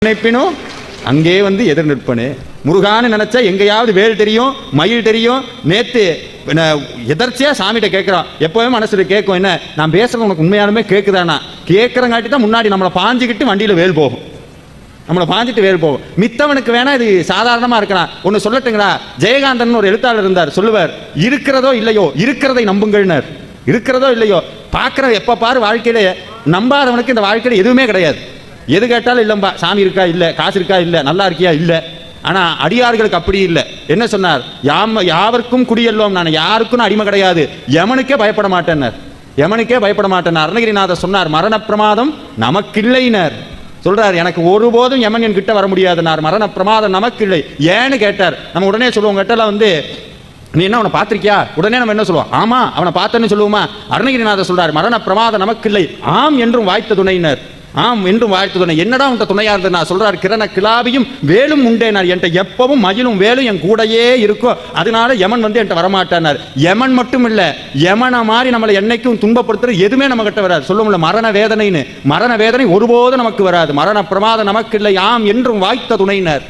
நினைப்பினும் அங்கே வந்து எதிர் நிற்பனு. முருகான்னு நினைச்சா எங்கேயாவது வேல் தெரியும், மயில் தெரியும். நேத்து எதர்ச்சியா சாமிகிட்ட கேட்கிறோம், எப்பவுமே மனசுல கேட்கும், என்ன நான் பேசுறது உனக்கு உண்மையாலுமே கேட்குதானா? கேட்கறங்காட்டி தான் முன்னாடி நம்மளை பாஞ்சுக்கிட்டு வண்டியில வேல் போகும், நம்மளை பாஞ்சிட்டு வேல் போகும். மித்தவனுக்கு வேணா இது சாதாரணமா இருக்கலாம். ஒன்னு சொல்லட்டுங்களா, ஜெயகாந்தன் ஒரு எழுத்தாளர் இருந்தார், சொல்லுவார், இருக்கிறதோ இல்லையோ இருக்கிறதை நம்புங்கள்னர். இருக்கிறதோ இல்லையோ பார்க்குற எப்ப பாரு வாழ்க்கையில நம்பாதவனுக்கு இந்த வாழ்க்கையில எதுவுமே கிடையாது. எது கேட்டாலும் இல்லம்பா, சாமி இருக்கா இல்லை, காசு இருக்கா இல்லை, நல்லா இருக்கியா இல்லை. ஆனா அடியார்களுக்கு அப்படி இல்லை. என்ன சொன்னார்? யாவருக்கும் குடியெல்லோம், நான் யாருக்கும் அடிமை கிடையாது, யமனுக்கே பயப்பட மாட்டேன்னர். யமனுக்கே பயப்பட மாட்டேன். அருணகிரிநாதர் சொன்னார், மரண பிரமாதம் நமக்கில்லைனர். சொல்றார், எனக்கு ஒருபோதும் யமன் என் கிட்ட வர முடியாதுனார், மரண பிரமாதம் நமக்கில்லை. ஏன்னு கேட்டார். நம்ம உடனே சொல்லுவோம், கிட்டலாம் வந்து நீ என்ன அவனை பார்த்திருக்கியா? உடனே நம்ம என்ன சொல்லுவோம்? ஆமா அவனை பார்த்தேன்னு சொல்லுவோமா? அருணகிரிநாதர் சொல்றார், மரண பிரமாதம் நமக்கில்லை, ஆம் என்றும் வாய்த்த துணையினர். ஆம் என்றும் வாழ்த்து துணை. என்னடா உன்ட்ட துணையா இருந்தது? நான் சொல்றார், கிரண கிளாபியும் வேலும் உண்டேனார். என்கிட்ட எப்பவும் மயிலும் வேலும் என் கூடையே இருக்கும், அதனால யமன் வந்து என்கிட்ட வரமாட்டானார். யமன் மட்டும் இல்ல, யமனை மாதிரி நம்மளை என்னைக்கும் துன்பப்படுத்துற எதுவுமே நம்ம கிட்ட வராது. சொல்ல முடியல மரண வேதனைன்னு. மரண வேதனை ஒருபோதும் நமக்கு வராது. மரண பிரமாதம் நமக்கு இல்லை, ஆம் என்றும் வாய்த்த துணையினர்.